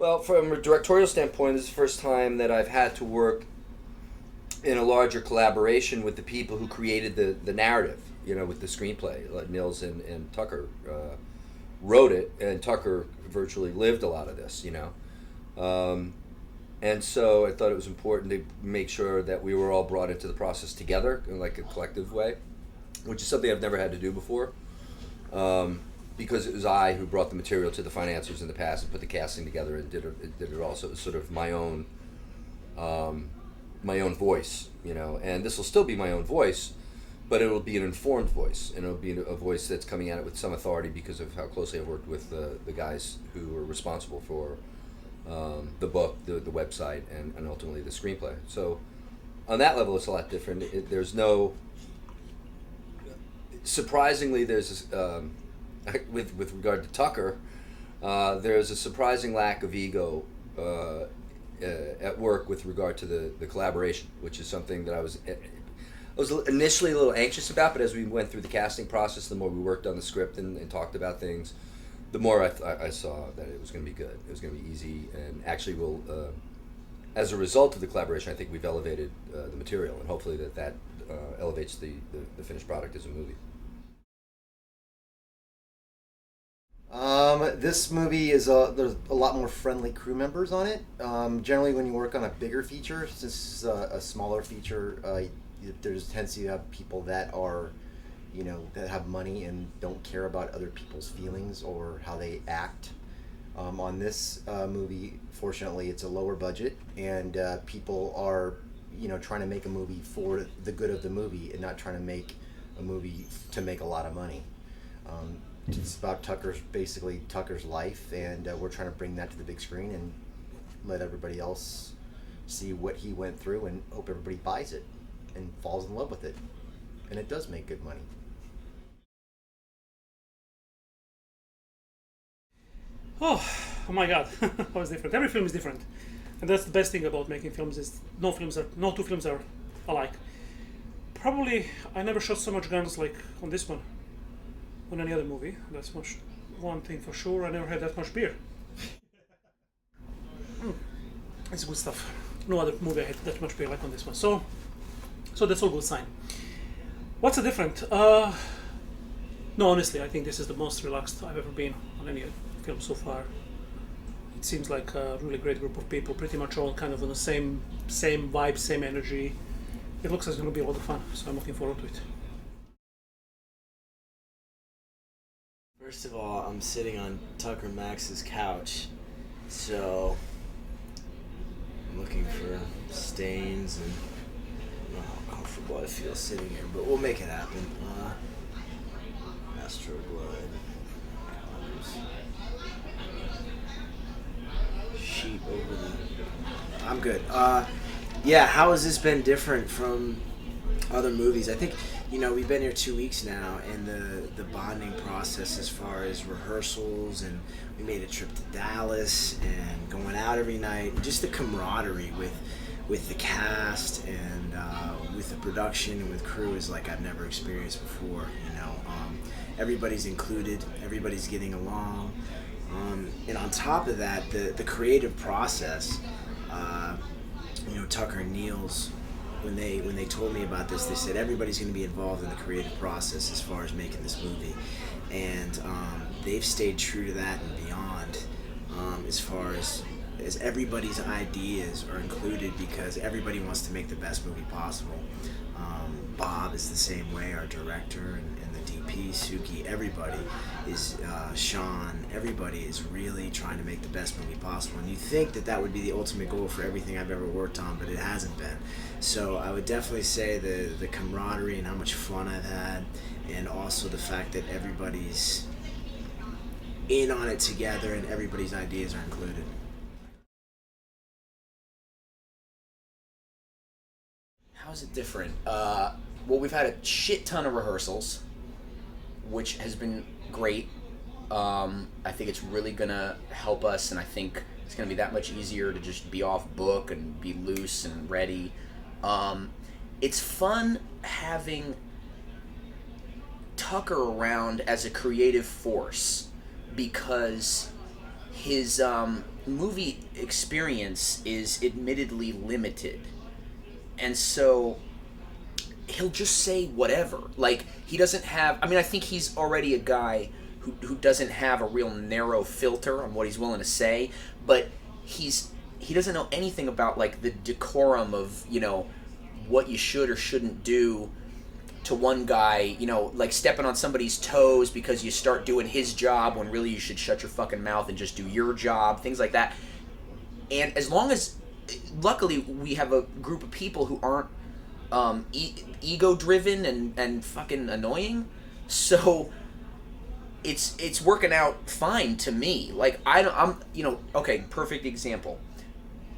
Well, from a directorial standpoint, this is the first time that I've had to work in a larger collaboration with the people who created the narrative, with the screenplay. Like Nils and Tucker wrote it, and Tucker virtually lived a lot of this. And so I thought it was important to make sure that we were all brought into the process together in like a collective way, which is something I've never had to do before. Because it was I who brought the material to the financiers in the past and put the casting together and did it all. So it was sort of my own voice, and this will still be my own voice, but it will be an informed voice, and it'll be a voice that's coming at it with some authority because of how closely I've worked with the guys who were responsible for the book, the website, and ultimately the screenplay. So on that level, it's a lot different. There's no, surprisingly, there's this, with regard to Tucker, there's a surprising lack of ego at work with regard to the collaboration, which is something that I was initially a little anxious about, but as we went through the casting process, the more we worked on the script and talked about things, the more I saw that it was going to be good. It was going to be easy, and actually as a result of the collaboration, I think we've elevated the material, and hopefully that elevates the finished product as a movie. This movie there's a lot more friendly crew members on it. Generally, when you work on a bigger feature, since this is a smaller feature, there's a tendency to have people that are, that have money and don't care about other people's feelings or how they act. On this movie, fortunately, it's a lower budget, and people are, trying to make a movie for the good of the movie and not trying to make a movie to make a lot of money. It's about Tucker's life, and we're trying to bring that to the big screen and let everybody else see what he went through, and hope everybody buys it and falls in love with it. And it does make good money. Oh my God, how is different? Every film is different, and that's the best thing about making films is no two films are alike. Probably I never shot so much guns like on this one. On any other movie, that's one thing for sure. I never had that much beer. It's good stuff. No other movie I had that much beer like on this one. So that's all good sign. What's the different? No, honestly, I think this is the most relaxed I've ever been on any film so far. It seems like a really great group of people, pretty much all kind of on the same vibe, same energy. It looks like it's going to be a lot of fun, so I'm looking forward to it. First of all, I'm sitting on Tucker Max's couch, so I'm looking for stains, and I don't know how comfortable I feel sitting here, but we'll make it happen. Astro Blood, sheet over the... I'm good. Yeah, how has this been different from other movies? I think, we've been here 2 weeks now, and the bonding process as far as rehearsals, and we made a trip to Dallas and going out every night, just the camaraderie with the cast and with the production and with crew is like I've never experienced before. Everybody's included, everybody's getting along, and on top of that, the creative process. Tucker and Niels, when they told me about this, they said everybody's going to be involved in the creative process as far as making this movie, and they've stayed true to that and beyond, as far as everybody's ideas are included, because everybody wants to make the best movie possible. Bob is the same way, our director, and the DP, Suki, everybody is, Sean, everybody is really trying to make the best movie possible. And you think that would be the ultimate goal for everything I've ever worked on, but it hasn't been. So I would definitely say the camaraderie and how much fun I've had, and also the fact that everybody's in on it together and everybody's ideas are included. How's it different? Well, we've had a shit ton of rehearsals, which has been great. I think it's really gonna help us, and I think it's gonna be that much easier to just be off book and be loose and ready. It's fun having Tucker around as a creative force, because his movie experience is admittedly limited, and so he'll just say whatever. Like, he doesn't have, I mean, I think he's already a guy who doesn't have a real narrow filter on what he's willing to say, but he doesn't know anything about, like, the decorum of, you know, what you should or shouldn't do to one guy, you know, like stepping on somebody's toes because you start doing his job when really you should shut your fucking mouth and just do your job, things like that. And as long as, luckily, we have a group of people who aren't ego-driven and fucking annoying, so it's working out fine to me. Like, I'm, you know, okay, perfect example.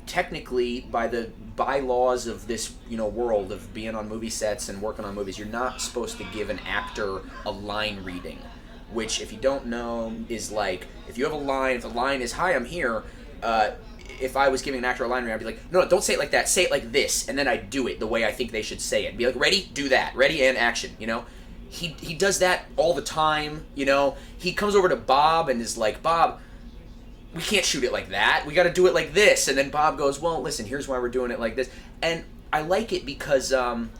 Technically, by the bylaws of this, you know, world of being on movie sets and working on movies, you're not supposed to give an actor a line reading, which, if you don't know, is like, if you have a line, if the line is, "Hi, I'm here," if I was giving an actor a line reading, I'd be like, no, don't say it like that, say it like this, and then I'd do it the way I think they should say it. And be like, ready? Do that. Ready and action, you know? He does that all the time, you know? He comes over to Bob and is like, "Bob, we can't shoot it like that. We got to do it like this." And then Bob goes, "Well, listen, here's why we're doing it like this." And I like it because I'm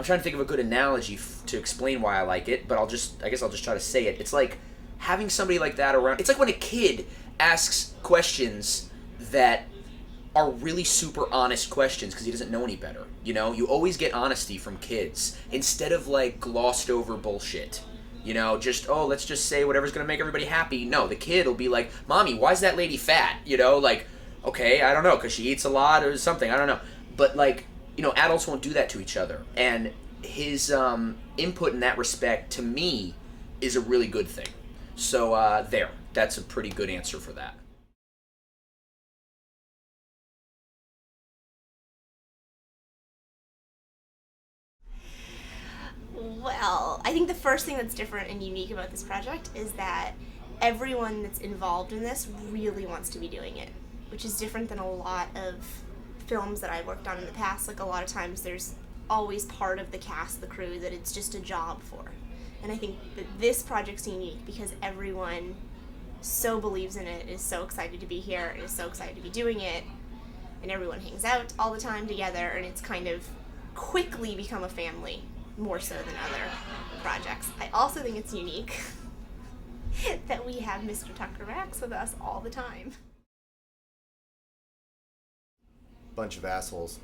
trying to think of a good analogy to explain why I like it, but I guess I'll just try to say it. It's like having somebody like that around. It's like when a kid asks questions that are really super honest questions because he doesn't know any better. You know, you always get honesty from kids instead of like glossed over bullshit. You know, just, oh, let's just say whatever's going to make everybody happy. No, the kid will be like, "Mommy, why is that lady fat?" You know, like, okay, I don't know, because she eats a lot or something. I don't know. But, like, you know, adults won't do that to each other. And his input in that respect, to me, is a really good thing. So, there. That's a pretty good answer for that. Well, I think the first thing that's different and unique about this project is that everyone that's involved in this really wants to be doing it, which is different than a lot of films that I've worked on in the past. Like, a lot of times there's always part of the cast, the crew, that it's just a job for. And I think that this project's unique because everyone so believes in it, is so excited to be here, and is so excited to be doing it, and everyone hangs out all the time together, and it's kind of quickly become a family, more so than other projects. I also think it's unique that we have Mr. Tucker Max with us all the time. Bunch of assholes.